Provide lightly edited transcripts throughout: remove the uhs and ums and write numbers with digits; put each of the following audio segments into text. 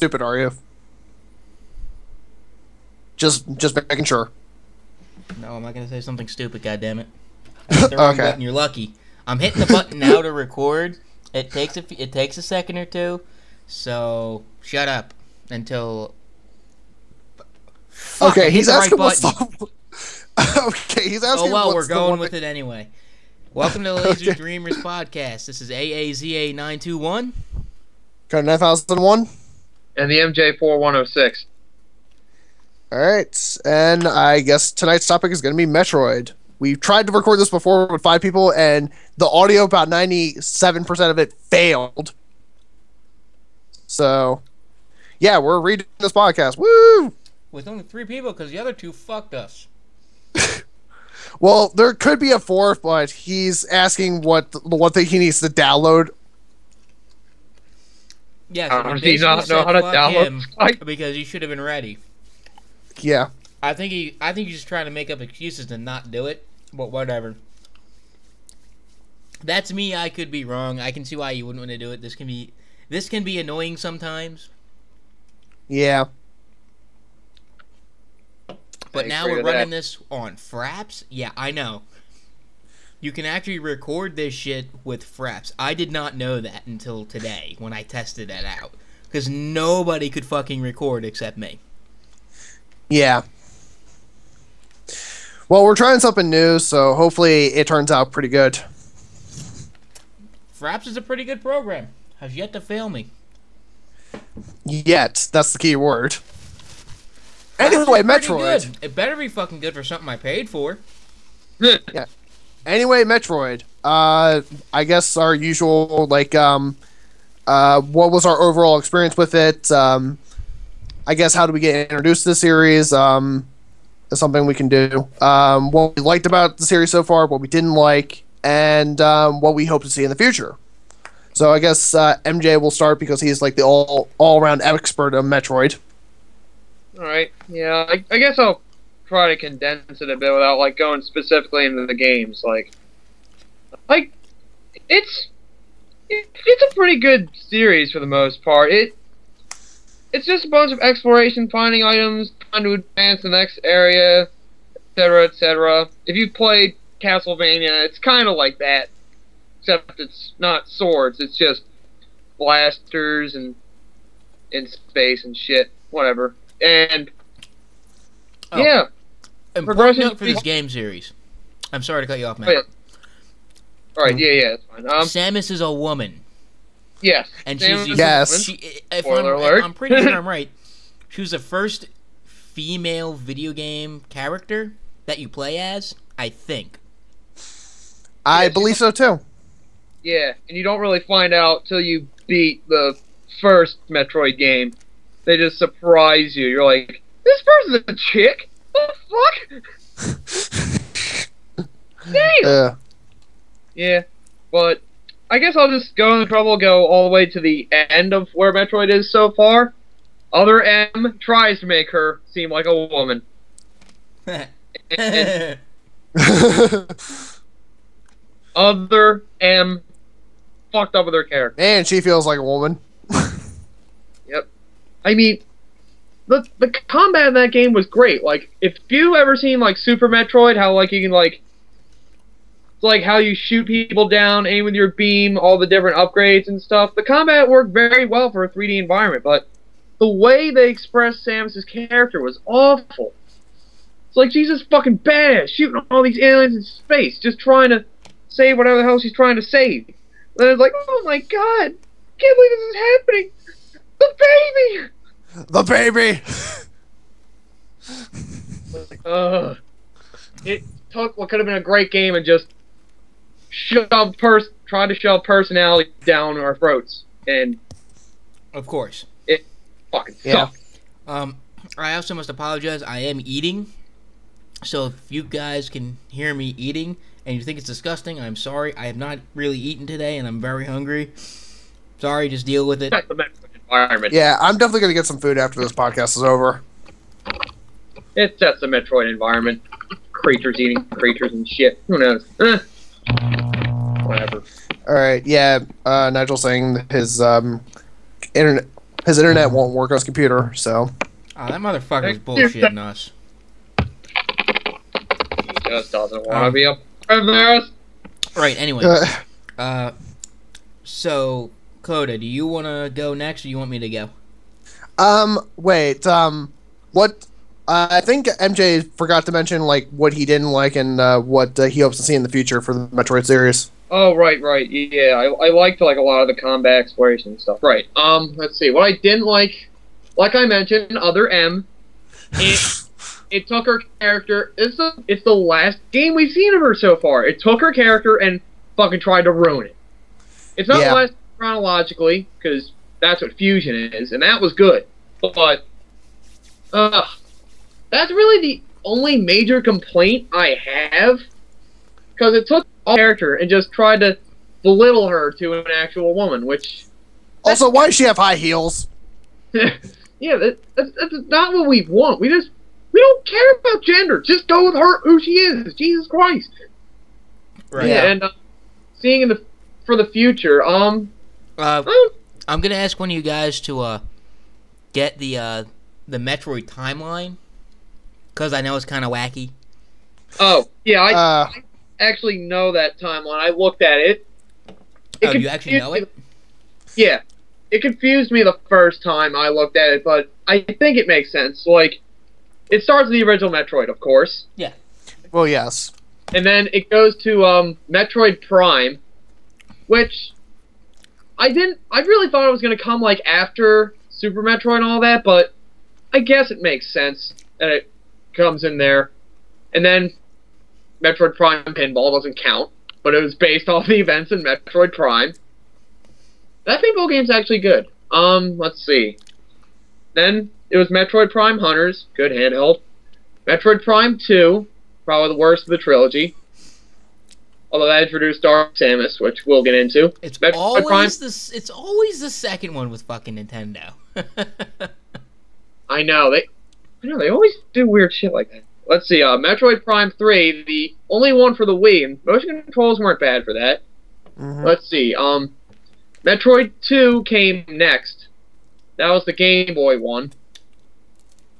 stupid, are you? Just making sure. No, I'm not gonna say something stupid. Goddammit. I hit the wrong Okay. button. You're lucky. I'm hitting the button now to record. It takes a second or two. So shut up until. Fuck, Okay, I hit he's the asking right what's button. Okay, he's asking. Oh well, what's we're the going one with it anyway. Welcome to the LazyDreamers podcast. This is AAZA921. Code 9001. And the MJ4106. All right, and I guess tonight's topic is going to be Metroid. We tried to record this before with 5 people, and the audio, about 97% of it failed. So, yeah, we're redoing this podcast. Woo! With only 3 people because the other 2 fucked us. Well, there could be a 4th, but he's asking what the one thing he needs to download. Yeah, so Does we he not basically know said how to fuck download him Skype? because he should have been ready. Yeah. I think he's just trying to make up excuses to not do it, but whatever. That's me. I could be wrong. I can see why you wouldn't want to do it. This can be annoying sometimes. Yeah. But I now agree we're with running that. this on Fraps. Yeah, I know. You can actually record this shit with Fraps. I did not know that until today when I tested that out. Because nobody could fucking record except me. Yeah. Well, we're trying something new, so hopefully it turns out pretty good. Fraps is a pretty good program. Has yet to fail me. Yet. That's the key word. Fraps is Anyway, pretty Metroid. good. It better be fucking good for something I paid for. Yeah. Anyway, Metroid. I guess our usual, like, what was our overall experience with it? I guess how do we get introduced to the series? Is something we can do. What we liked about the series so far, what we didn't like, and what we hope to see in the future. So I guess MJ will start because he's like the all-around expert of Metroid. Alright, yeah, I guess I'll try to condense it a bit without, like, going specifically into the games. Like it's a pretty good series for the most part. It's just a bunch of exploration, finding items, trying to advance the next area, etc., etc. If you played Castlevania, it's kind of like that, except it's not swords. It's just blasters and in space and shit, whatever. And yeah, Important progression note for this game series. I'm sorry to cut you off, man. Oh, yeah. All right, yeah, it's fine. Samus is a woman. Yes, And Samus she's is Yes. a woman. if Spoiler alert. I'm pretty sure I'm right. She was the first female video game character that you play as, I think. I Yeah, believe so too. Yeah, and you don't really find out till you beat the first Metroid game. They just surprise you. You're like, this person's a chick? What the fuck? Damn! Yeah, but I guess I'll just go in the trouble, go all the way to the end of where Metroid is so far. Other M tries to make her seem like a woman. And other M fucked up with her character. And she feels like a woman. Yep. I mean, the combat in that game was great. Like, if you ever seen, like, Super Metroid, how, like, you can, like, it's like how you shoot people down, aim with your beam, all the different upgrades and stuff. The combat worked very well for a 3D environment, but the way they expressed Samus's character was awful. It's like she's just fucking badass, shooting all these aliens in space, just trying to save whatever the hell she's trying to save. And it's like, oh my god, can't believe this is happening. The baby! The baby! It took what could have been a great game and just tried to shove personality down our throats, and Of course. it fucking Yeah. sucked. I also must apologize. I am eating. So if you guys can hear me eating and you think it's disgusting, I'm sorry. I have not really eaten today and I'm very hungry. Sorry, just deal with it. That's the Metroid environment. Yeah, I'm definitely going to get some food after this podcast is over. It sets the Metroid environment. Creatures eating creatures and shit. Who knows? Whatever. Alright, yeah, Nigel saying his internet his internet won't work on his computer. So. Oh, that motherfucker's bullshitting us. He just doesn't want to be a embarrassed. Right. Anyway. So Coda, do you want to go next, or you want me to go? Wait. What? I think MJ forgot to mention like what he didn't like and what he hopes to see in the future for the Metroid series. Oh, right. Yeah, I liked like a lot of the combat exploration stuff. Right. Let's see. What I didn't like I mentioned, Other M, it took her character. It's the last game we've seen of her so far. It took her character and fucking tried to ruin it. It's not the last chronologically, because that's what Fusion is, and that was good. But that's really the only major complaint I have, because it took a character and just tried to belittle her to an actual woman, which... Also, why does she have high heels? Yeah, that's not what we want. We don't care about gender. Just go with her, who she is. Jesus Christ. Right. Yeah, and seeing for the future, I'm gonna ask one of you guys to get the Metroid timeline, because I know it's kind of wacky. Oh yeah, I actually know that timeline. I looked at it. Oh, you actually know it? Yeah. It confused me the first time I looked at it, but I think it makes sense. Like, it starts with the original Metroid, of course. Yeah. Well, yes. And then it goes to Metroid Prime, which I really thought it was going to come, like, after Super Metroid and all that, but I guess it makes sense that it comes in there. And then Metroid Prime Pinball doesn't count, but it was based off the events in Metroid Prime. That pinball game's actually good. Let's see. Then it was Metroid Prime Hunters, good handheld. Metroid Prime 2, probably the worst of the trilogy. Although that introduced Dark Samus, which we'll get into. It's always the second one with fucking Nintendo. I know they always do weird shit like that. Let's see. Metroid Prime 3, the only one for the Wii, and motion controls weren't bad for that. Mm-hmm. Let's see. Metroid 2 came next. That was the Game Boy one.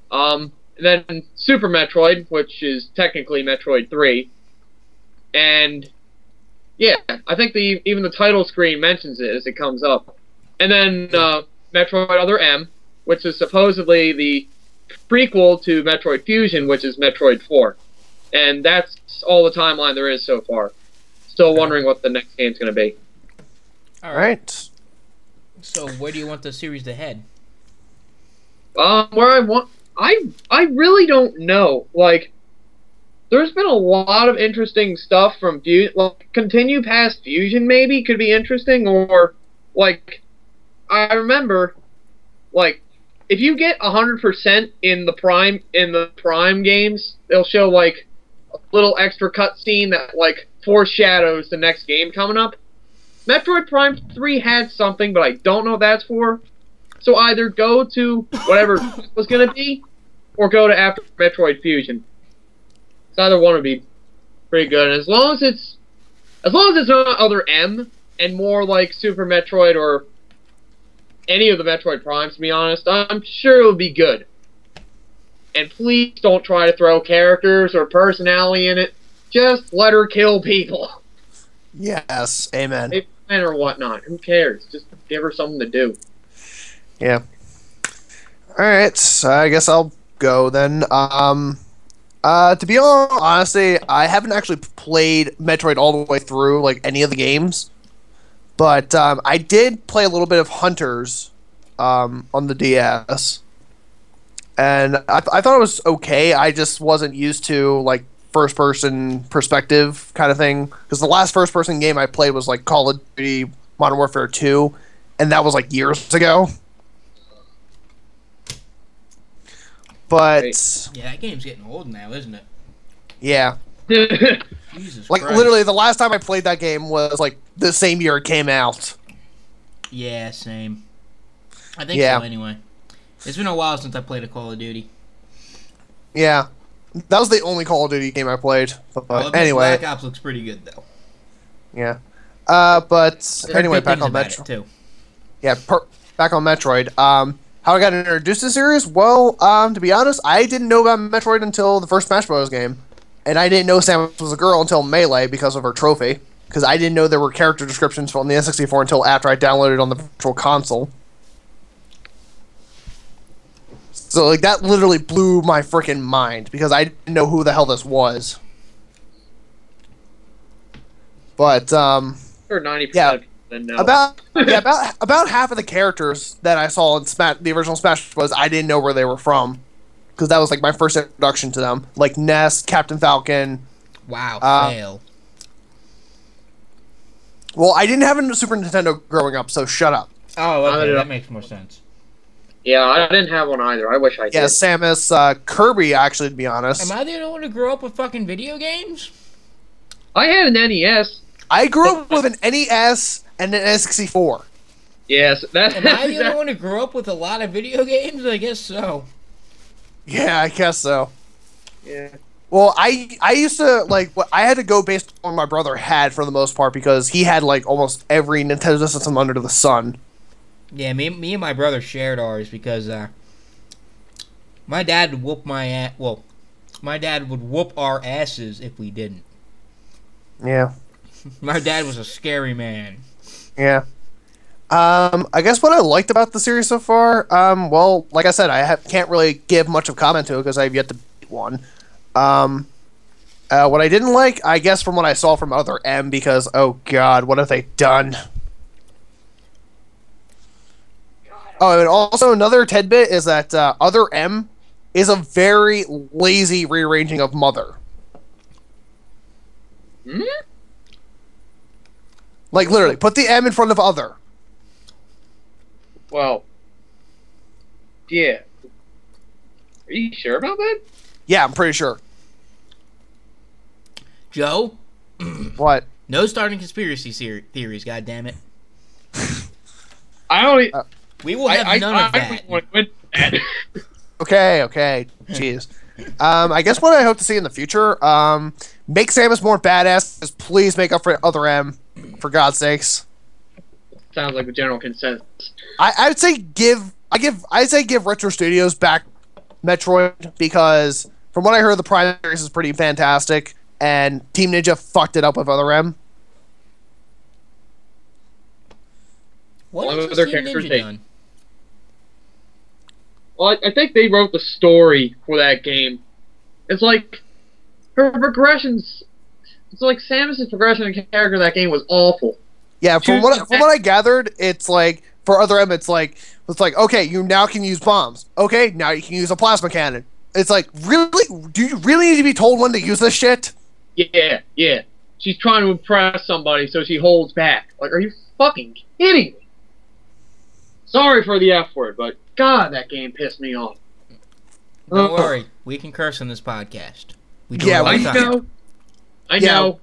Then Super Metroid, which is technically Metroid 3. And yeah, I think even the title screen mentions it as it comes up. And then Metroid Other M, which is supposedly the prequel to Metroid Fusion, which is Metroid 4. And that's all the timeline there is so far. Still wondering what the next game's going to be. All right. So where do you want the series to head? Where I really don't know. Like, there's been a lot of interesting stuff from Fusion. Like, continue past Fusion maybe could be interesting, or like, I remember, like, if you get 100% in the Prime games, they'll show like a little extra cutscene that like foreshadows the next game coming up. Metroid Prime 3 had something, but I don't know what that's for. So either go to whatever it was going to be, or go to after Metroid Fusion. So either one would be pretty good. And as long as it's not Other M, and more like Super Metroid or any of the Metroid Primes, to be honest, I'm sure it'll be good. And please don't try to throw characters or personality in it. Just let her kill people. Yes, amen. Or whatnot. Who cares? Just give her something to do. Yeah. Alright, so I guess I'll go then. To be honest, I haven't actually played Metroid all the way through, like, any of the games. But I did play a little bit of Hunters on the DS. And I thought it was okay. I just wasn't used to, like, first-person perspective kind of thing. Because the last first-person game I played was, like, Call of Duty Modern Warfare 2. And that was, like, years ago. But... yeah, that game's getting old now, isn't it? Yeah. Jesus like, Christ. literally, the last time I played that game was, like, the same year it came out. Yeah, same. I think so, anyway. It's been a while since I played a Call of Duty. Yeah. That was the only Call of Duty game I played. But anyway. Black Ops looks pretty good, though. Yeah. But There are anyway, good back things on about Metro. it, too. Yeah, back on Metroid. How I got introduced to the series? Well, to be honest, I didn't know about Metroid until the first Smash Bros. Game. And I didn't know Samus was a girl until Melee because of her trophy. Because I didn't know there were character descriptions from the N64 until after I downloaded it on the Virtual Console. So, like, that literally blew my freaking mind because I didn't know who the hell this was. But, Or 90% yeah, of people didn't know. about half of the characters that I saw in the original Smash Bros. I didn't know where they were from. Because that was, like, my first introduction to them. Like, Ness, Captain Falcon. Wow, fail. Well, I didn't have a Super Nintendo growing up, so shut up. Oh, okay, that makes more sense. Yeah, I didn't have one either. I wish I did. Yeah, Samus, Kirby, actually, to be honest. Am I the only one to grow up with fucking video games? I had an NES. I grew up with an NES and an N64. Yes, that's... Am I the only one to grow up with a lot of video games? I guess so. Yeah, I guess so. Yeah. Well, I used to, like, I had to go based on what my brother had for the most part because he had, like, almost every Nintendo system under the sun. Yeah, me and my brother shared ours because my dad would whoop my dad would whoop our asses if we didn't. Yeah. My dad was a scary man. Yeah. I guess what I liked about the series so far, well, like I said, can't really give much of comment to it because I've yet to beat one. What I didn't like, I guess from what I saw from Other M, because, oh god, what have they done? Oh, and also another tidbit is that Other M is a very lazy rearranging of Mother. Hmm? Like, literally, put the M in front of Other. Well, yeah. Are you sure about that? Yeah, I'm pretty sure. Joe? What? No starting conspiracy theories, goddammit. I only... We will have none of that. Okay, jeez. I guess what I hope to see in the future, make Samus more badass. Just please make up for Other M, for God's sakes. Sounds like the general consensus. I'd say give Retro Studios back Metroid because from what I heard, the Prime series is pretty fantastic, and Team Ninja fucked it up with Other M. What has Team Ninja done? Well, I think they wrote the story for that game. It's like her progressions. It's like Samus's progression in character in that game was awful. Yeah, from what I gathered, it's like for Other M, it's like okay, you now can use bombs. Okay, now you can use a plasma cannon. It's like, really? Do you really need to be told when to use this shit? Yeah. She's trying to impress somebody, so she holds back. Like, are you fucking kidding me? Sorry for the F word, but God, that game pissed me off. Don't worry, we can curse on this podcast. We do I know.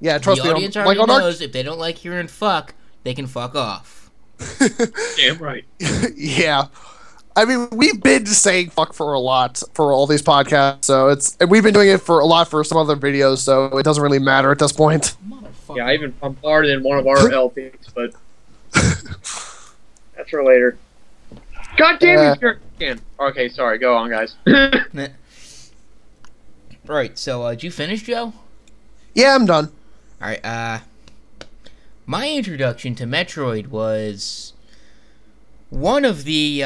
Yeah, trust me. The audience already knows if they don't like hearing fuck, they can fuck off. Damn right. Yeah. I mean, we've been saying fuck for a lot for all these podcasts, so and we've been doing it for a lot for some other videos, so it doesn't really matter at this point. Yeah, I even bombarded in one of our LPs, but that's for later. God damn you, again. Okay, sorry. Go on, guys. Right. So, did you finish, Joe? Yeah, I'm done. All right. My introduction to Metroid was one of the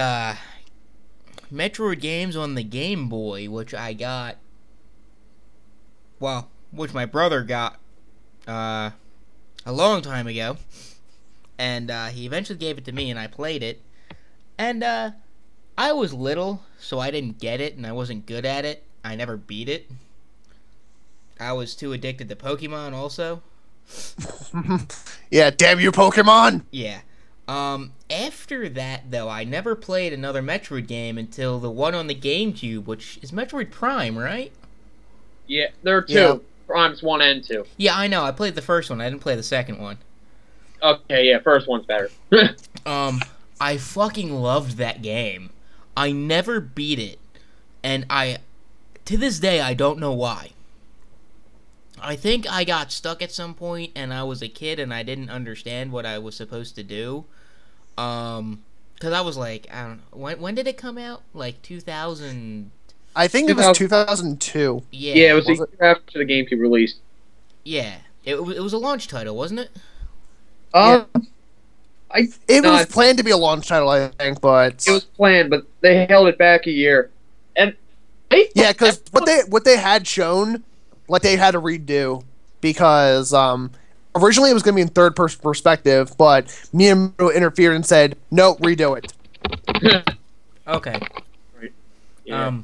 Metroid games on the Game Boy, which I got. Well, which my brother got a long time ago, and he eventually gave it to me, and I played it. And I was little, so I didn't get it, and I wasn't good at it. I never beat it. I was too addicted to Pokemon also. Yeah, damn you, Pokemon! Yeah. After that, though, I never played another Metroid game until the one on the GameCube, which is Metroid Prime, right? Yeah, there are two. Yeah. Prime's 1 and 2. Yeah, I know. I played the first one. I didn't play the second one. Okay, yeah, first one's better. I fucking loved that game. I never beat it, and to this day, I don't know why. I think I got stuck at some point, and I was a kid, and I didn't understand what I was supposed to do. Because I was like, I don't know, when did it come out? Like 2000. I think it was 2002. Yeah. Yeah, it was, Was the year after the GameCube release. Yeah. It was a launch title, wasn't it? It was planned to be a launch title, I think, but it was planned, but they held it back a year. And yeah, because what they had shown, like they had to redo because originally it was going to be in third-person perspective, but Miyamoto interfered and said, "No, redo it." Okay. Right. Yeah.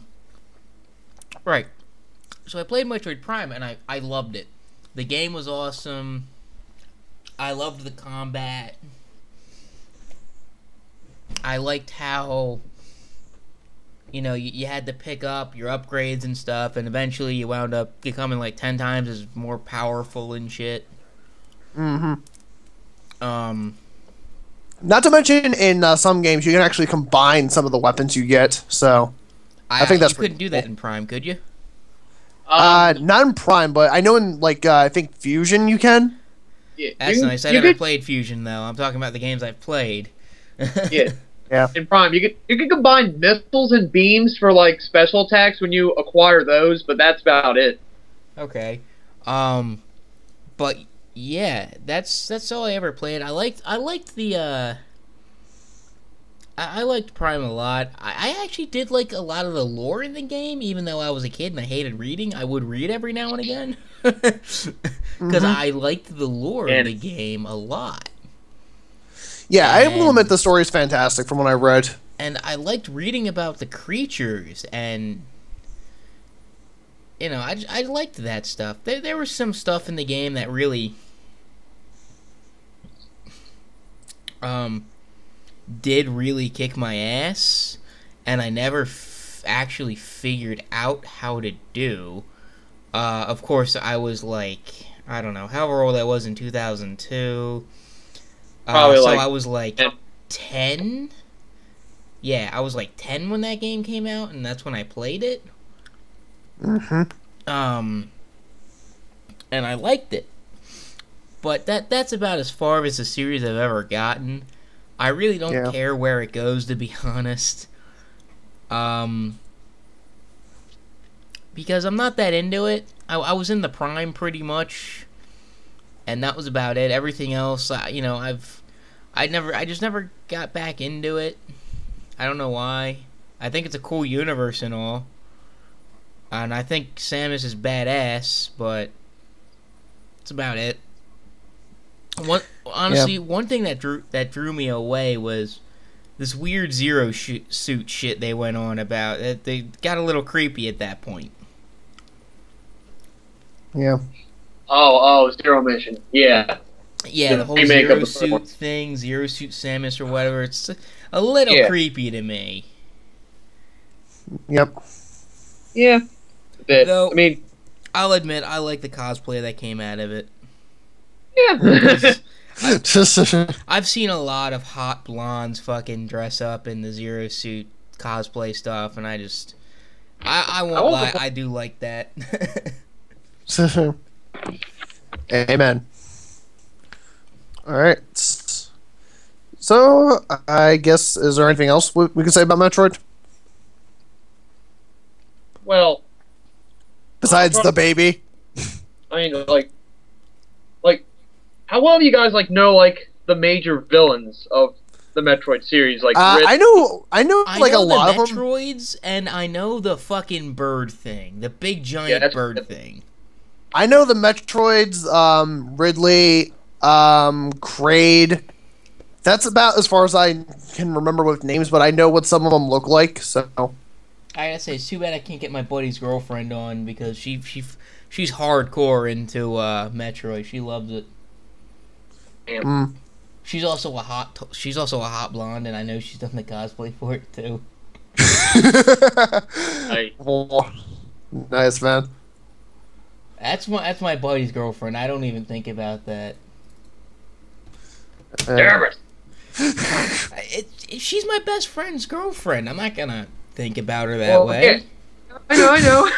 Right. So I played Metroid Prime and I loved it. The game was awesome. I loved the combat. I liked how, you had to pick up your upgrades and stuff, and eventually you wound up becoming like 10 times as more powerful and shit. Mm-hmm. Not to mention, in some games, you can actually combine some of the weapons you get, so I think that's you couldn't do that in Prime, could you? not in Prime, but I know in, like, I think Fusion you can. Yeah, That's nice. I never played Fusion, though. I'm talking about the games I've played. Yeah. Yeah. In Prime, you could combine missiles and beams for like special attacks when you acquire those, but that's about it. Okay. But yeah, that's all I ever played. I liked the I liked Prime a lot. I actually did like a lot of the lore in the game, even though I was a kid and I hated reading. I would read every now and again because I liked the lore of the game a lot. Yeah, I will admit the story is fantastic from what I read. And I liked reading about the creatures, and I liked that stuff. There was some stuff in the game that really did really kick my ass, and I never actually figured out how to do. Of course, I was like, I don't know, however old I was in 2002. Probably I was like 10. Yeah, I was like 10 when that game came out, and that's when I played it. Mm-hmm. And I liked it. But that's about as far as the series I've ever gotten. I really don't care where it goes, to be honest. Because I'm not that into it. I was in the Prime pretty much, and that was about it. Everything else, I just never got back into it. I don't know why. I think it's a cool universe and all, and I think Samus is badass, but that's about it. One thing that drew me away was this weird suit shit they went on about. They got a little creepy at that point. Yeah. Oh, Zero Mission. Yeah. Yeah, the whole Zero Suit thing, Zero Suit Samus or whatever. It's a little creepy to me. Yep. Yeah. A bit. Though, I mean, I'll admit I like the cosplay that came out of it. Yeah. I've seen a lot of hot blondes fucking dress up in the Zero Suit cosplay stuff, and I won't lie, I do like that. Amen. Alright. So, I guess, is there anything else we can say about Metroid? Well, besides the baby? I mean, like, how well do you guys, know, the major villains of the Metroid series? Like, I know, I a know lot of them. Metroids, and I know the fucking bird thing. The big giant bird thing. I know the Metroids, Ridley, Kraid. That's about as far as I can remember with names, but I know what some of them look like, so... I gotta say, it's too bad I can't get my buddy's girlfriend on, because she's hardcore into Metroid. She loves it. Mm. She's also a hot blonde, and I know she's done the cosplay for it too. Oh, nice, man. That's my buddy's girlfriend. I don't even think about that. She's my best friend's girlfriend. I'm not gonna think about her that way. Yeah. I know.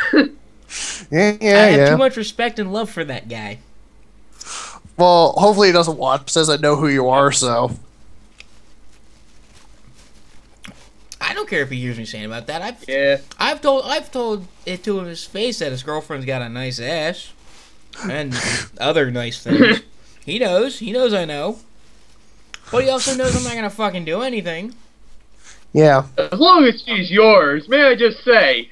I have too much respect and love for that guy. Well, hopefully he doesn't watch. Says I know who you are, so. I don't care if he hears me saying about that. I've told it to his face that his girlfriend's got a nice ass and other nice things. He knows I know. But he also knows I'm not gonna fucking do anything. Yeah. As long as she's yours, may I just say?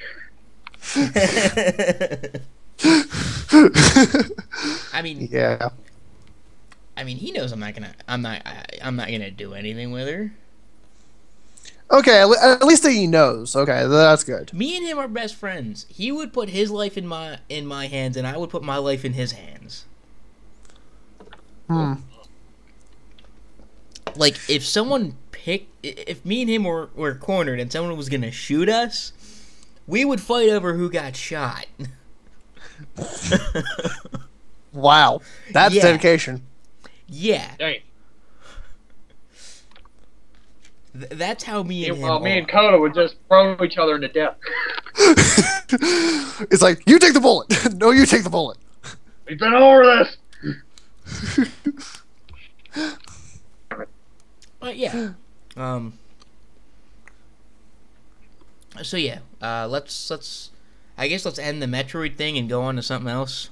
I mean, yeah. I mean, he knows I'm not gonna do anything with her. Okay, at least he knows. Okay, that's good. Me and him are best friends. He would put his life in my hands, and I would put my life in his hands. Like, if me and him were cornered and someone was gonna shoot us, we would fight over who got shot. Wow, that's dedication. Yeah. Dang. That's how me and him Well, me are. and Coda would just throw each other into death. It's like, you take the bullet. No, you take the bullet. We've been over this. But yeah. So yeah. Let's. I guess let's end the Metroid thing and go on to something else.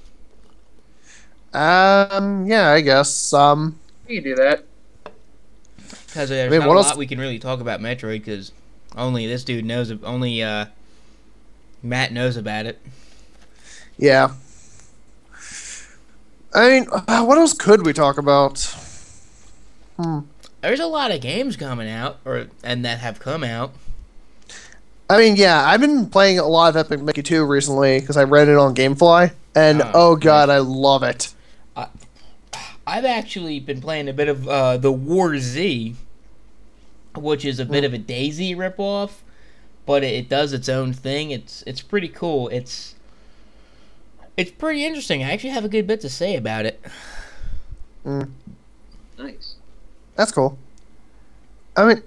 Yeah, I guess. You can do that. Because there's not a lot we can really talk about Metroid, because only this dude knows. Only Matt knows about it. Yeah. I mean, what else could we talk about? There's a lot of games coming out, and that have come out. I mean, yeah, I've been playing a lot of Epic Mickey 2 recently because I read it on GameFly, and oh god, I love it. I've actually been playing a bit of the War Z, which is a bit of a Daisy ripoff, but it does its own thing. It's pretty cool. It's pretty interesting. I actually have a good bit to say about it. Nice. That's cool. I mean,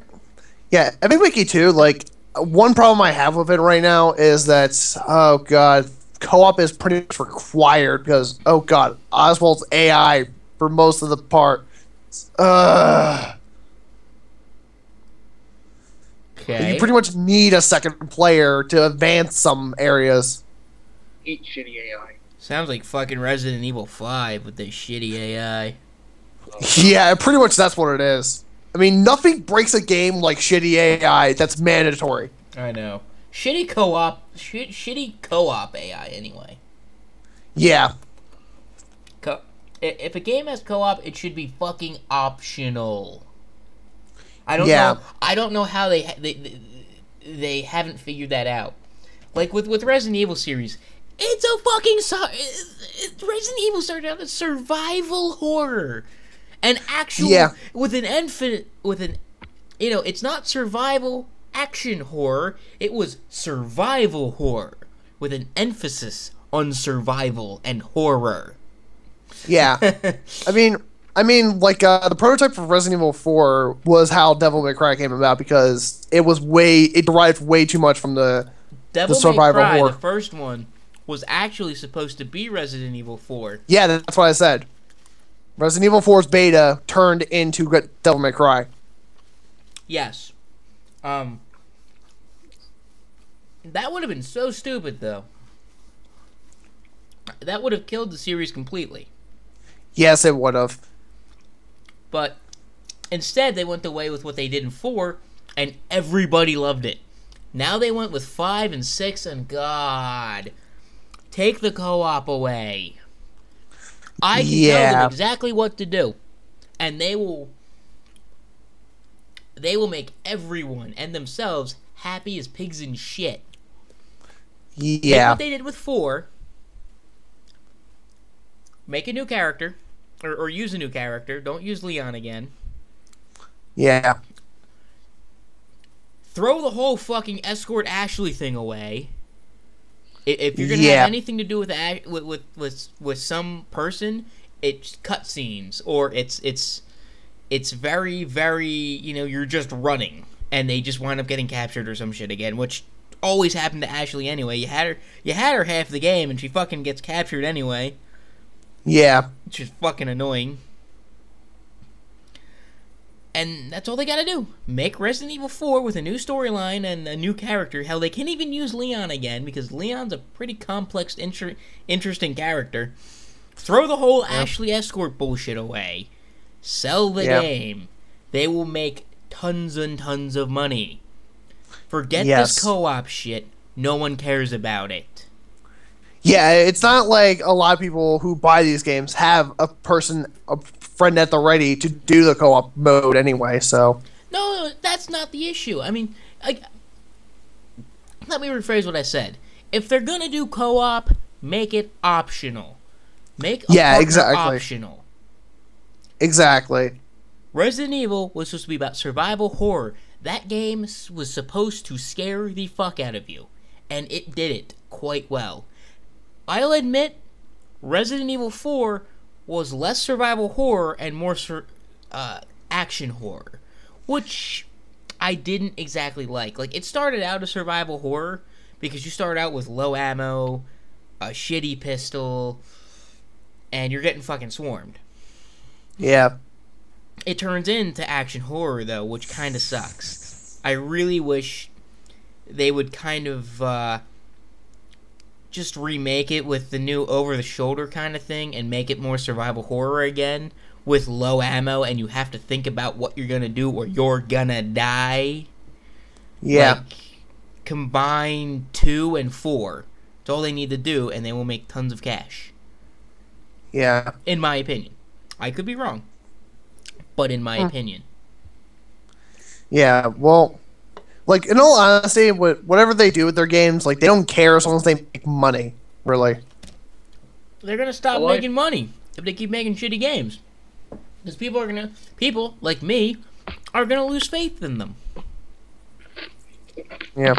yeah, Epic Mickey 2, like, one problem I have with it right now is that, oh god, co-op is pretty much required because, oh god, Oswald's AI for most of the part. Okay. You pretty much need a second player to advance some areas. Eat shitty AI. Sounds like fucking Resident Evil 5 with their shitty AI. Yeah, pretty much that's what it is. I mean, nothing breaks a game like shitty AI. That's mandatory. I know. Shitty co-op AI anyway. Yeah. If a game has co-op, it should be fucking optional. I don't know how they haven't figured that out. Like with Resident Evil series, it's a fucking Resident Evil started out as survival horror, and actual it's not survival action horror. It was survival horror with an emphasis on survival and horror. Yeah. I mean, like, the prototype for Resident Evil 4 was how Devil May Cry came about because it derived way too much from the survival May Cry, horror. The first one was actually supposed to be Resident Evil 4. Yeah, that's what I said. Resident Evil 4's beta turned into Devil May Cry. Yes. That would have been so stupid, though. That would have killed the series completely. Yes, it would have. But instead, they went away with what they did in 4, and everybody loved it. Now they went with 5 and 6, and God, take the co-op away. I can tell them exactly what to do, and they will make everyone and themselves happy as pigs in shit. Yeah. Take what they did with 4. Make a new character, or use a new character. Don't use Leon again. Yeah. Throw the whole fucking Escort Ashley thing away. If you're gonna have anything to do with some person, it's cutscenes, or it's very, very, you're just running and they just wind up getting captured or some shit again, which always happened to Ashley anyway. You had her half the game and she fucking gets captured anyway. Yeah. Which is fucking annoying. And that's all they gotta do. Make Resident Evil 4 with a new storyline and a new character. Hell, they can't even use Leon again because Leon's a pretty complex, interesting character. Throw the whole Ashley Escort bullshit away. Sell the game. They will make tons and tons of money. Forget this co-op shit. No one cares about it. Yeah, it's not like a lot of people who buy these games have a friend at the ready to do the co-op mode anyway, so... No, that's not the issue. I mean, let me rephrase what I said. If they're gonna do co-op, make it optional. Make a partner optional. Exactly. Resident Evil was supposed to be about survival horror. That game was supposed to scare the fuck out of you. And it did it quite well. I'll admit, Resident Evil 4 was less survival horror and more action horror, which I didn't exactly like. Like, it started out as survival horror because you start out with low ammo, a shitty pistol, and you're getting fucking swarmed. Yeah. It turns into action horror, though, which kind of sucks. I really wish they would kind of just remake it with the new over-the-shoulder kind of thing and make it more survival horror again with low ammo, and you have to think about what you're gonna do or you're gonna die. Yeah. Like, combine 2 and 4. That's all they need to do, and they will make tons of cash. Yeah. In my opinion. I could be wrong. But in my opinion. Yeah, well, like, in all honesty, whatever they do with their games, like, they don't care as long as they make money, really. They're gonna stop making money if they keep making shitty games. Because people like me are gonna lose faith in them. Yeah.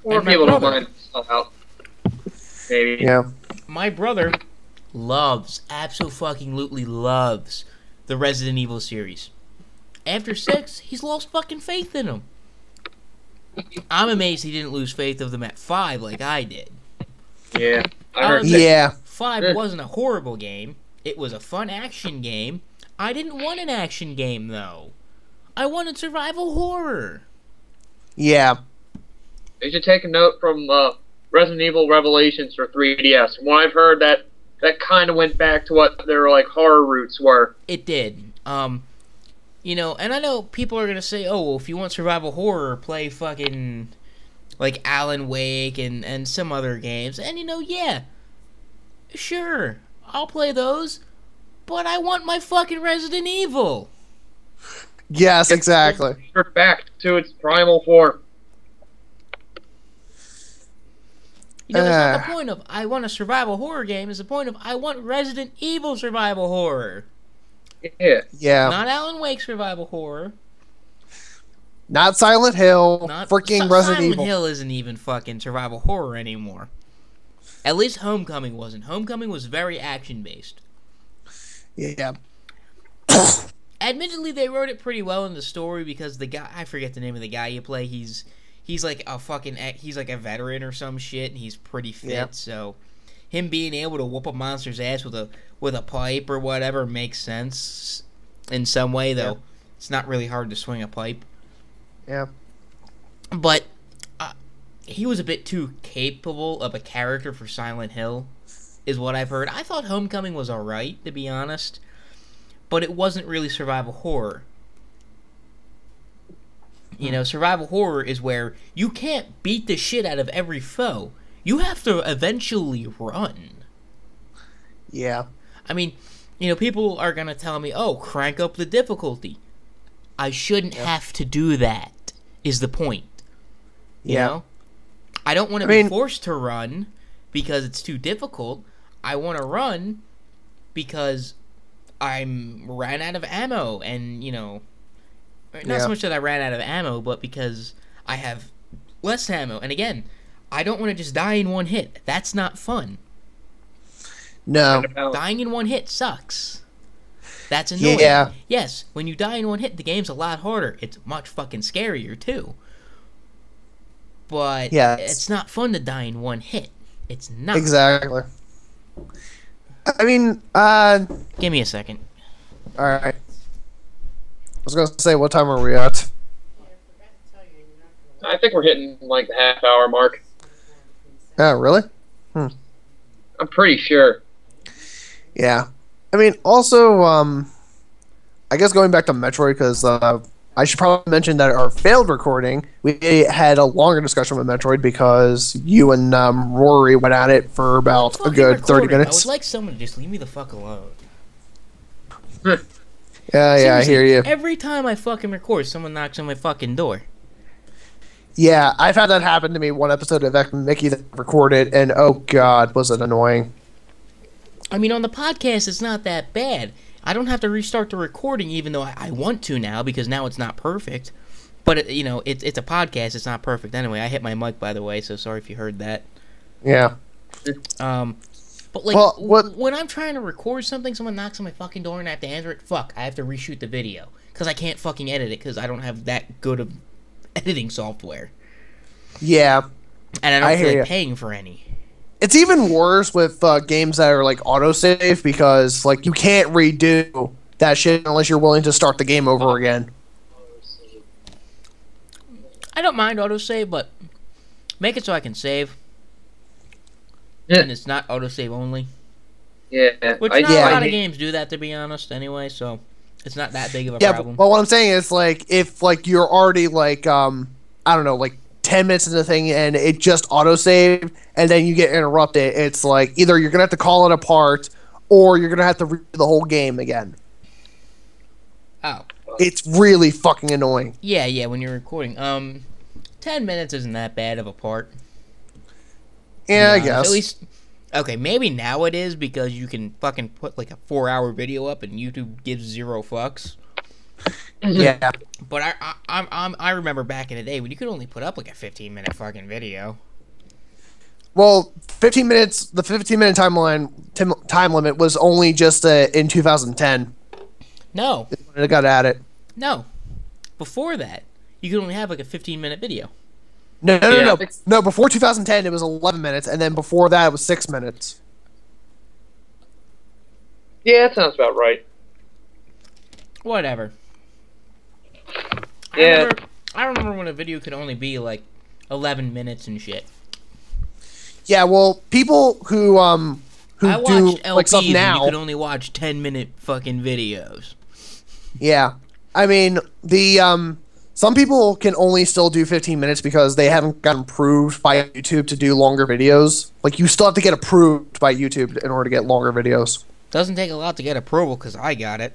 Or people don't mind stuff out. Maybe. Yeah. My brother absolutely loves the Resident Evil series. After 6, he's lost fucking faith in them. I'm amazed he didn't lose faith of them at 5 like I did. Yeah. I heard yeah. 5 wasn't a horrible game. It was a fun action game. I didn't want an action game, though. I wanted survival horror. Yeah. They should take a note from Resident Evil Revelations for 3DS. When I've heard that kind of went back to what their like horror roots were. It did. You know, and I know people are gonna say, "Oh, well, if you want survival horror, play fucking like Alan Wake and some other games." And you know, yeah, sure, I'll play those, but I want my fucking Resident Evil. Yes, exactly. Back to its primal form. You know, that's not the point of I want a survival horror game. It's the point of I want Resident Evil survival horror. Yeah. Yeah. Not Alan Wake survival horror. Not Silent Hill. Not freaking Resident Silent Evil. Hill isn't even fucking survival horror anymore. At least Homecoming wasn't. Homecoming was very action-based. Yeah. Admittedly, they wrote it pretty well in the story because the guy, I forget the name of the guy you play, he's like a fucking, he's like a veteran or some shit, and he's pretty fit, so him being able to whoop a monster's ass with a pipe or whatever makes sense in some way, though. Yeah. It's not really hard to swing a pipe. Yeah. But he was a bit too capable of a character for Silent Hill, is what I've heard. I thought Homecoming was alright, to be honest, but it wasn't really survival horror. You know, survival horror is where you can't beat the shit out of every foe. You have to eventually run. Yeah. I mean, you know, people are going to tell me, oh, crank up the difficulty. I shouldn't have to do that, is the point. You know? I don't want to be forced to run because it's too difficult. I want to run because I'm ran out of ammo and, you know, not so much that I ran out of ammo, but because I have less ammo. And again, I don't want to just die in one hit. That's not fun. No. Dying in one hit sucks. That's annoying. Yeah. Yes, when you die in one hit, the game's a lot harder. It's much fucking scarier, too. But it's not fun to die in one hit. It's not. Exactly. I mean, give me a second. All right. I was gonna say, what time are we at? I think we're hitting like the half-hour mark. Oh, really? I'm pretty sure. Yeah. I mean, also, I guess going back to Metroid, because I should probably mention that our failed recording, we had a longer discussion with Metroid because you and Rory went at it for about a good 30 minutes. I would like someone to just leave me the fuck alone. Yeah, Seriously, I hear you. Every time I fucking record, someone knocks on my fucking door. Yeah, I've had that happen to me one episode of Mickey that recorded, and oh god, was it annoying. I mean, on the podcast, it's not that bad. I don't have to restart the recording, even though I want to now, because now it's not perfect. But, it's a podcast, it's not perfect anyway. I hit my mic, by the way, so sorry if you heard that. Yeah. But, like, Well, when I'm trying to record something, someone knocks on my fucking door and I have to answer it, fuck, I have to reshoot the video. Because I can't fucking edit it, because I don't have that good of editing software. Yeah. And I don't feel like paying for any. It's even worse with games that are like autosave because like you can't redo that shit unless you're willing to start the game over again. I don't mind autosave, but make it so I can save. Yeah. And it's not autosave only. Yeah. Which not a lot of games do that, to be honest, anyway, so it's not that big of a problem. But what I'm saying is like if like you're already like I don't know, like 10 minutes into the thing and it just autosaved and then you get interrupted, it's like either you're gonna have to call it apart or you're gonna have to redo the whole game again. Oh. It's really fucking annoying. Yeah, when you're recording. 10 minutes isn't that bad of a part. Yeah, I guess. At least, okay, maybe now it is because you can fucking put like a 4-hour video up and YouTube gives 0 fucks. Yeah. But I remember back in the day when you could only put up like a 15-minute fucking video. Well, 15 minutes. The 15-minute time limit was only just in 2010. No. It got added. No. Before that, you could only have like a 15-minute video. No. Before 2010, it was 11 minutes, and then before that, it was 6 minutes. Yeah, that sounds about right. Whatever. Yeah. I remember when a video could only be like 11 minutes and shit. Yeah, well, people who I do watched LPs like stuff now, and you could only watch 10-minute fucking videos. Yeah, I mean some people can only still do 15 minutes because they haven't gotten approved by YouTube to do longer videos. Like you still have to get approved by YouTube in order to get longer videos. Doesn't take a lot to get approval because I got it.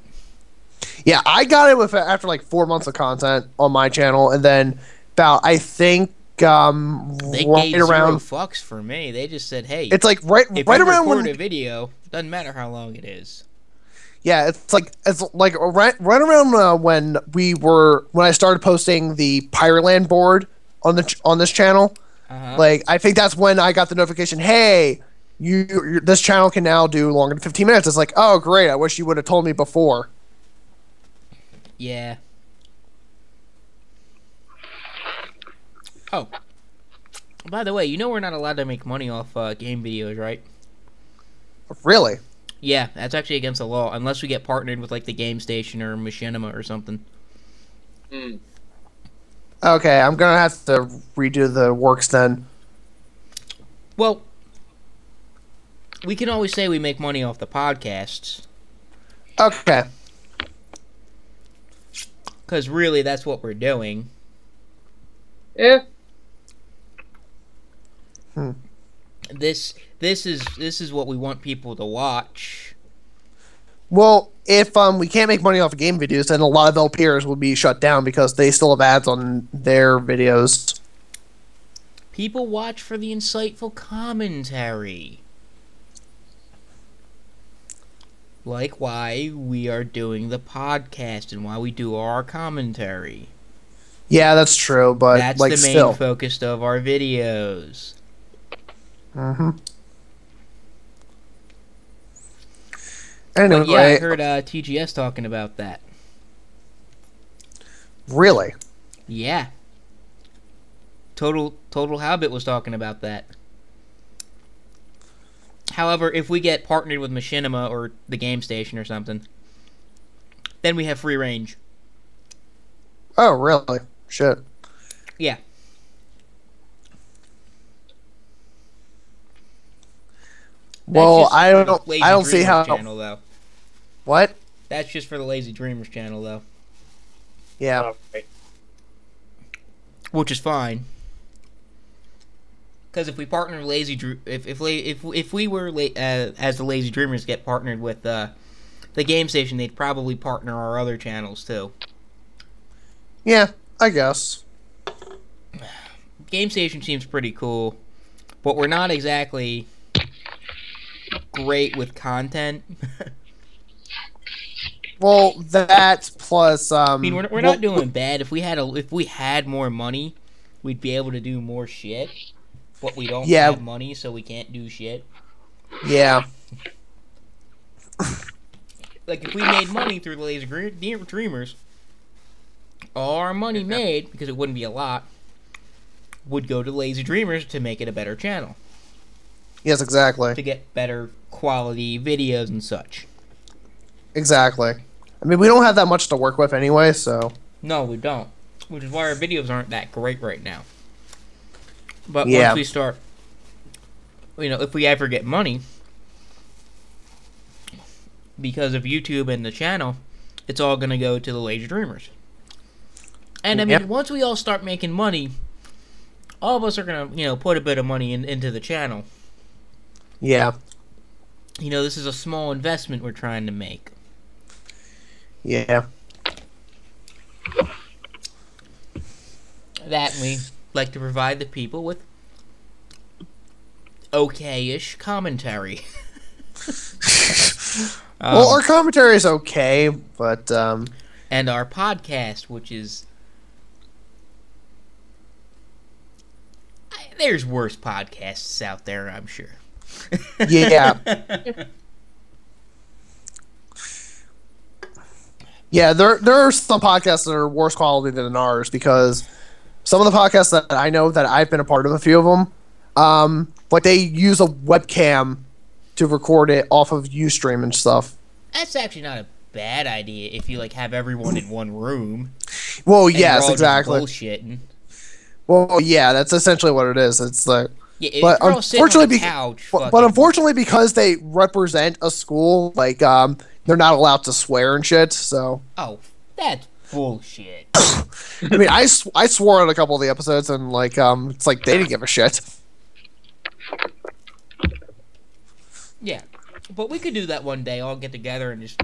Yeah, I got it after like 4 months of content on my channel, and then about I think they right gave around 0 fucks for me. They just said, "Hey, it's like right if right you around record when a video, doesn't matter how long it is." yeah, it's like right around when I started posting the Pyroland board on this channel. Like I think that's when I got the notification, "Hey, this channel can now do longer than 15 minutes." It's like, "Oh, great. I wish you would have told me before." Yeah. Oh. By the way, you know we're not allowed to make money off game videos, right? Really? Yeah, that's actually against the law, unless we get partnered with like the Game Station or Machinima or something. Okay, I'm gonna have to redo the works then. Well, we can always say we make money off the podcasts. Okay. Because really, that's what we're doing. Yeah. This is what we want people to watch. Well, if we can't make money off of game videos, then a lot of LPers will be shut down because they still have ads on their videos. People watch for the insightful commentary. Like why we are doing the podcast and why we do our commentary. Yeah, that's true, but that's like the main still. focus of our videos. Anyway, But yeah, I heard TGS talking about that. Really? Yeah. Total Habit was talking about that. However, if we get partnered with Machinima or the Game Station or something, Then we have free range. Oh, really? Shit. Yeah. Well, I don't see Dreamers how. Channel, though. What? That's just for the Lazy Dreamers channel, though. Yeah. Okay. Which is fine. Because if we partner if we were as the Lazy Dreamers get partnered with the Game Station, they'd probably partner our other channels too. Yeah, I guess. Game Station seems pretty cool, but we're not exactly great with content. Well, that plus I mean, we're not doing bad. If we had more money, we'd be able to do more shit. But we don't have money, so we can't do shit. Yeah. Like, if we made money through the Lazy Dreamers, all our money made, because it wouldn't be a lot, would go to Lazy Dreamers to make it a better channel. Yes, exactly. To get better quality videos and such. Exactly. I mean, we don't have that much to work with anyway, so... No, we don't. Which is why our videos aren't that great right now. But Yeah. once we start... if we ever get money... Because of YouTube and the channel, it's all going to go to the Lazy Dreamers. And, I mean, once we all start making money, all of us are going to, put a bit of money into the channel. Yeah. This is a small investment we're trying to make. Yeah. That we like to provide the people with okay-ish commentary. Well, our commentary is okay, but... And our podcast, which is... There's worse podcasts out there, I'm sure. Yeah. Yeah, there are some podcasts that are worse quality than ours, because some of the podcasts that I know that I've been a part of, a few of them, like they use a webcam to record it off of Ustream and stuff. That's actually not a bad idea if you have everyone in one room. Well, and yes, you're all exactly. Just bullshitting. Well, yeah, that's essentially what it is. It's like, Yeah, but if you're all sitting on unfortunately, the couch, but unfortunately, because they represent a school, they're not allowed to swear and shit. So. Oh, that's bullshit. I mean, I swore on a couple of the episodes, and it's like they didn't give a shit. Yeah, but we could do that one day. All get together and just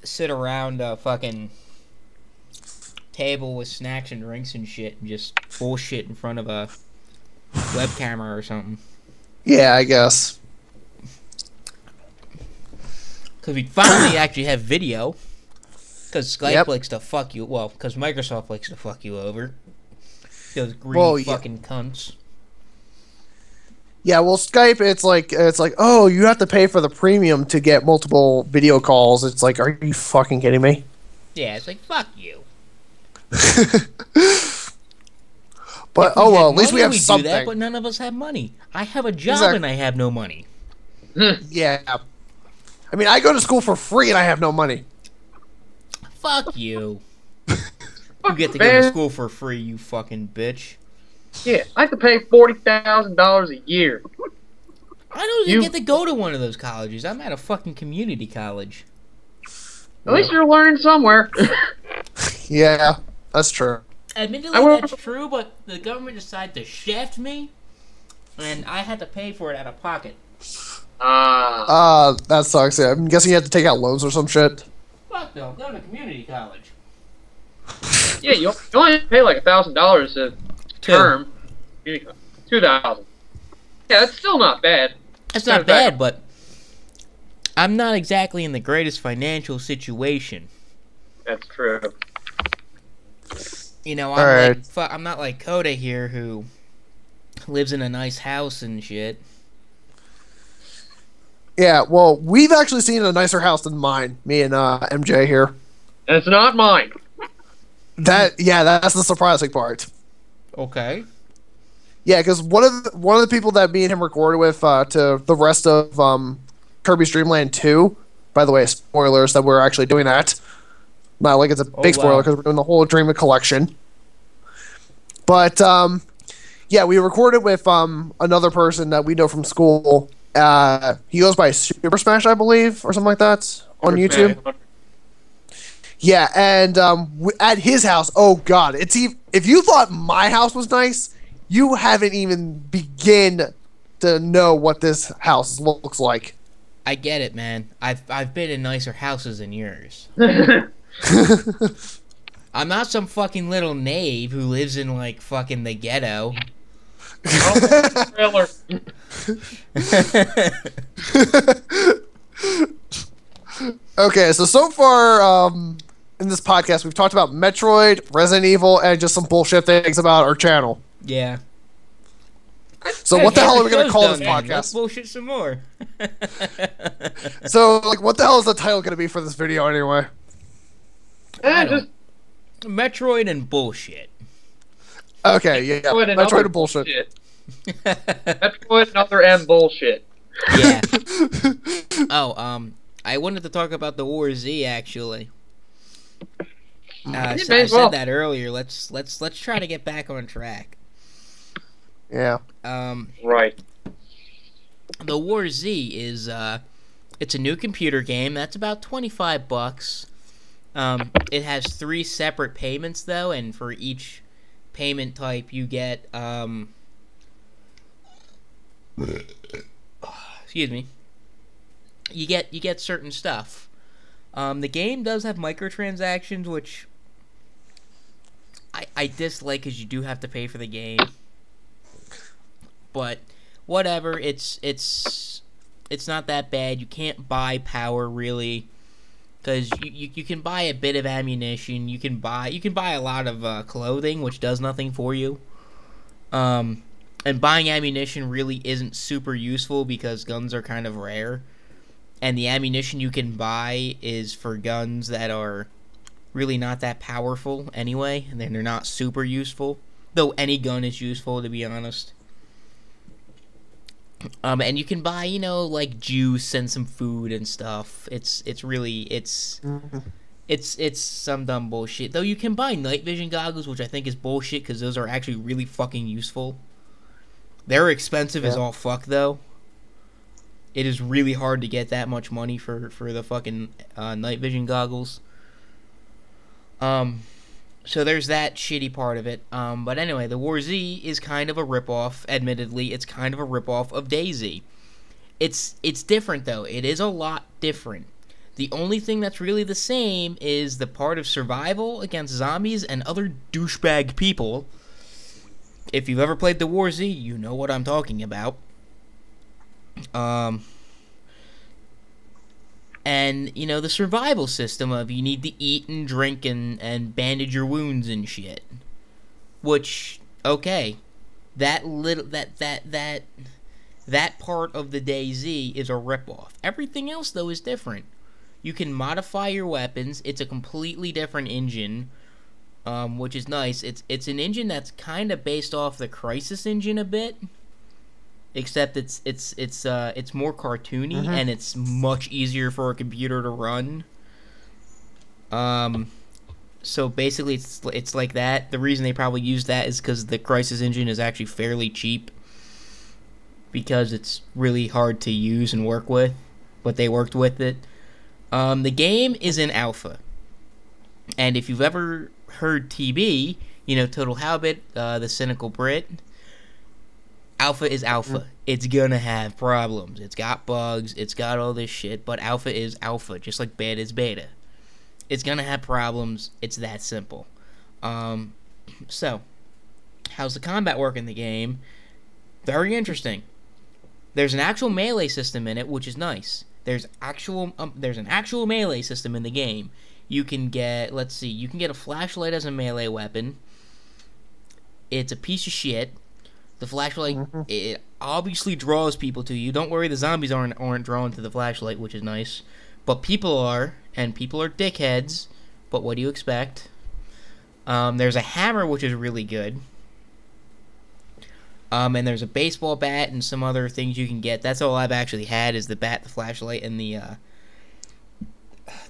sit around a fucking table with snacks and drinks and shit, and just bullshit in front of a web camera or something. Yeah, I guess. Because we finally actually have video. Because Skype likes to fuck you. Well, because Microsoft likes to fuck you over. Those green fucking cunts. Yeah, well, Skype, it's like, oh, you have to pay for the premium to get multiple video calls. It's like, are you fucking kidding me? Yeah, it's like, fuck you. But oh well, at least we have something. Do that, but none of us have money. I have a job and I have no money. Yeah, I mean, I go to school for free and I have no money. Fuck you. You get to go to school for free, you fucking bitch. Yeah, I have to pay $40,000 a year. I don't even get to go to one of those colleges. I'm at a fucking community college. At least you're learning somewhere. Yeah, that's true. Admittedly, that's true, but the government decided to shaft me, and I had to pay for it out of pocket. That sucks. Yeah, I'm guessing you had to take out loans or some shit. Fuck no, I'm going to community college. Yeah, you only have to pay like $1,000 a term. $2,000. Yeah, that's still not bad. That's not bad, but I'm not exactly in the greatest financial situation. That's true. I'm not like Coda here, who lives in a nice house and shit. Yeah, well, we've actually seen a nicer house than mine. Me and MJ here. And it's not mine. That's the surprising part. Okay. Yeah, because one of the people that me and him recorded with to the rest of Kirby's Dream Land 2. By the way, spoilers that we're actually doing that. Not like it's a Oh, big spoiler wow. because we're doing the whole Dream of collection. But yeah, we recorded with another person that we know from school. He goes by Super Smash, I believe, or something like that on YouTube. Yeah, and at his house, oh god, if you thought my house was nice, you haven't even begin to know what this house looks like. I get it, man. I've been in nicer houses than yours. I'm not some fucking little knave who lives in like fucking the ghetto. Trailer. Okay, so far in this podcast, we've talked about Metroid, Resident Evil, and just some bullshit things about our channel. Yeah. So Hey, what the hell are we the going to show's call this done, man. Let's podcast? bullshit some more. So, like, what the hell is the title going to be for this video anyway? Just Metroid and bullshit. Okay, yeah. Metroid and Metroid other and bullshit. Metroid and other M bullshit. Yeah. Oh, I wanted to talk about the War Z actually. I said that earlier. Let's try to get back on track. Yeah. Right. The War Z is it's a new computer game that's about $25. It has 3 separate payments though, and for each payment type you get excuse me. You get certain stuff. The game does have microtransactions, which I dislike because you do have to pay for the game. But whatever, it's not that bad. You can't buy power really, because you can buy a bit of ammunition. You can buy a lot of clothing, which does nothing for you. And buying ammunition really isn't super useful because guns are kind of rare. And the ammunition you can buy is for guns that are really not that powerful anyway, and then they're not super useful. Though any gun is useful, to be honest. And you can buy, like juice and some food and stuff. It's some dumb bullshit. Though you can buy night vision goggles, which I think is bullshit because those are actually really fucking useful. They're expensive as all fuck though. It is really hard to get that much money for the fucking night vision goggles. So there's that shitty part of it. But anyway, the War Z is kind of a ripoff. Admittedly, it's kind of a ripoff of DayZ. It's different though. It is a lot different. The only thing that's really the same is the part of survival against zombies and other douchebag people. If you've ever played the War Z, you know what I'm talking about. And, the survival system of you need to eat and drink and bandage your wounds and shit. Which, okay, that part of the DayZ is a ripoff. Everything else, though, is different. You can modify your weapons. It's a completely different engine, which is nice. It's an engine that's kind of based off the Crysis engine a bit. Except it's more cartoony and it's much easier for a computer to run. So basically it's like that. The reason they probably use that is because the Crysis engine is actually fairly cheap, because it's really hard to use and work with, but they worked with it. The game is in alpha, and if you've ever heard TB, Total Habit, the Cynical Brit. Alpha is alpha. It's gonna have problems. It's got bugs. It's got all this shit. But alpha is alpha, just like beta is beta. It's gonna have problems. It's that simple. So, how's the combat work in the game? Very interesting. There's an actual melee system in it, which is nice. There's an actual melee system in the game. You can get, you can get a flashlight as a melee weapon. It's a piece of shit. The flashlight, it obviously draws people to you. Don't worry, the zombies aren't drawn to the flashlight, which is nice. But people are, and people are dickheads. But what do you expect? There's a hammer, which is really good. And there's a baseball bat and some other things you can get. That's all I've actually had is the bat, the flashlight, and the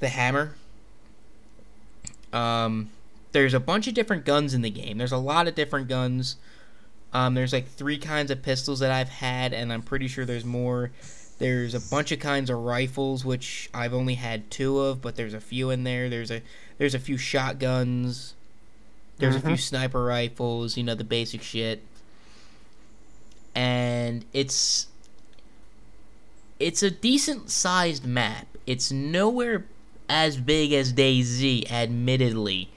hammer. There's a bunch of different guns in the game. There's a lot of different guns. There's like 3 kinds of pistols that I've had, and I'm pretty sure there's more. There's a bunch of kinds of rifles, which I've only had 2 of, but there's a few in there. There's a few shotguns. There's a few sniper rifles, you know, the basic shit. And it's a decent sized map. It's nowhere as big as DayZ, admittedly.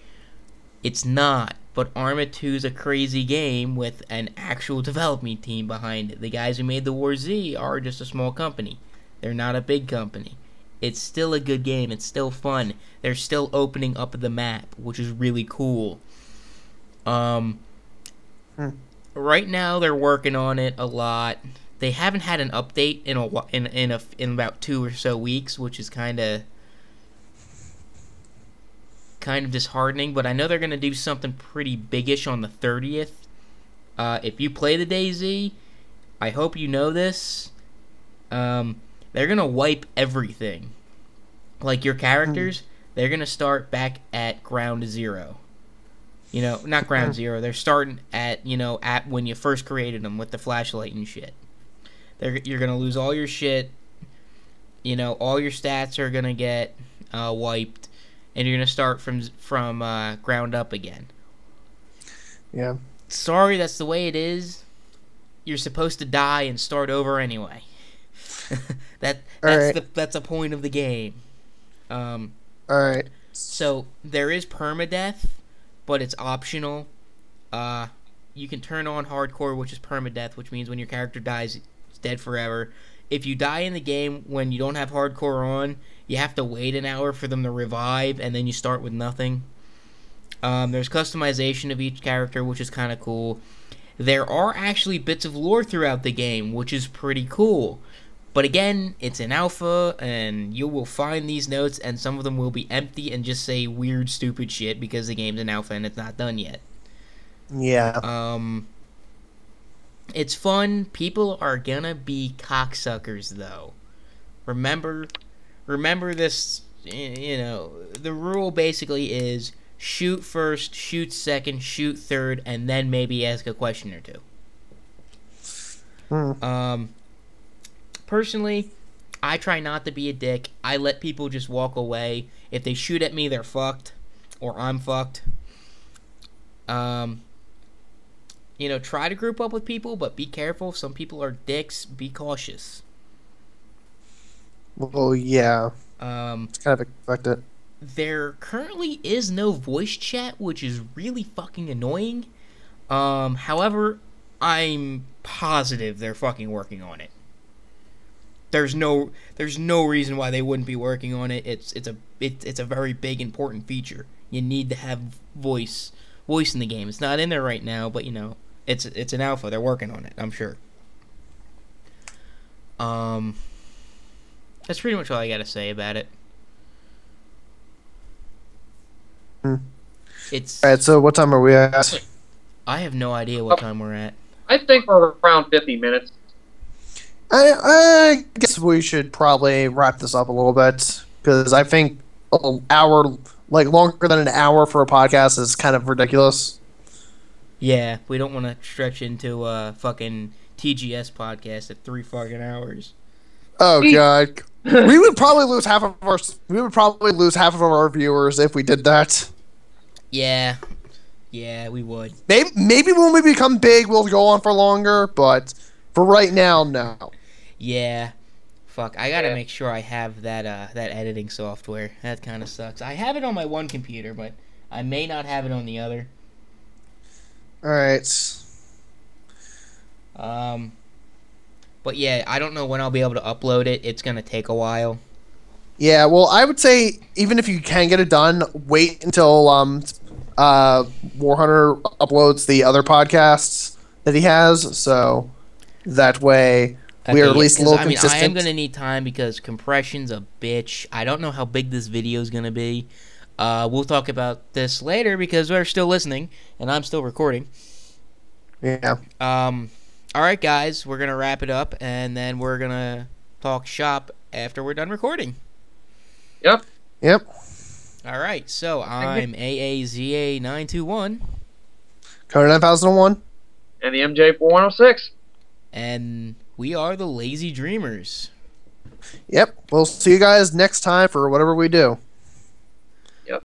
It's not, but Arma 2 is a crazy game with an actual development team behind it. The guys who made the War Z are just a small company. They're not a big company. It's still a good game. It's still fun. They're still opening up the map, which is really cool. Right now they're working on it a lot. They haven't had an update in about 2 or so weeks, which is kind of disheartening. But I know they're gonna do something pretty biggish on the 30th. If you play the DayZ, I hope you know this. They're gonna wipe everything. Like your characters, they're gonna start back at ground zero. You know, not ground zero. They're starting at, you know, at when you first created them with the flashlight and shit. You're gonna lose all your shit. You know, all your stats are gonna get wiped, and you're gonna start from ground up again. Yeah. Sorry, that's the way it is. You're supposed to die and start over anyway. That's a point of the game. All right. So there is permadeath, but it's optional. You can turn on hardcore, which is permadeath, which means when your character dies, it's dead forever. If you die in the game when you don't have hardcore on, you have to wait an hour for them to revive, and then you start with nothing. There's customization of each character, which is kind of cool. There are actually bits of lore throughout the game, which is pretty cool. But again, it's an alpha, and you will find these notes, and some of them will be empty and just say weird, stupid shit because the game's an alpha and it's not done yet. Yeah. It's fun. People are gonna be cocksuckers, though. Remember this. You know, the rule basically is shoot first, shoot second, shoot third, and then maybe ask a question or two. Personally, I try not to be a dick. I let people just walk away. If they shoot at me, they're fucked, or I'm fucked. You know, try to group up with people, but be careful. Some people are dicks. Be cautious. Well, yeah. It's kind of expected. There currently is no voice chat, which is really fucking annoying. However, I'm positive they're fucking working on it. There's no reason why they wouldn't be working on it. It's a very big, important feature. You need to have voice in the game. It's not in there right now, but you know, it's an alpha. They're working on it, I'm sure. That's pretty much all I gotta say about it. It's All right. So, what time are we at? I have no idea what time we're at. I think we're around 50 minutes. I guess we should probably wrap this up a little bit because I think an hour, like longer than an hour for a podcast, is kind of ridiculous. Yeah, we don't want to stretch into a fucking TGS podcast at 3 fucking hours. Oh god, we would probably lose half of our viewers if we did that. Yeah, we would. Maybe when we become big, we'll go on for longer, but for right now, no. Yeah. Fuck, I gotta make sure I have that editing software. That kind of sucks. I have it on my one computer, but I may not have it on the other. Alright. But yeah, I don't know when I'll be able to upload it. It's gonna take a while. Yeah, well, I would say, even if you can get it done, wait until Warhunter uploads the other podcasts that he has, so that way we are at least a little consistent. I am going to need time because compression's a bitch. I don't know how big this video is going to be. We'll talk about this later because we're still listening, and I'm still recording. Yeah. Alright, guys, we're going to wrap it up, and then we're going to talk shop after we're done recording. Yep. All right, so I'm AAZA921, Code 9001. And the MJ4106. and we are the Lazy Dreamers. Yep. We'll see you guys next time for whatever we do.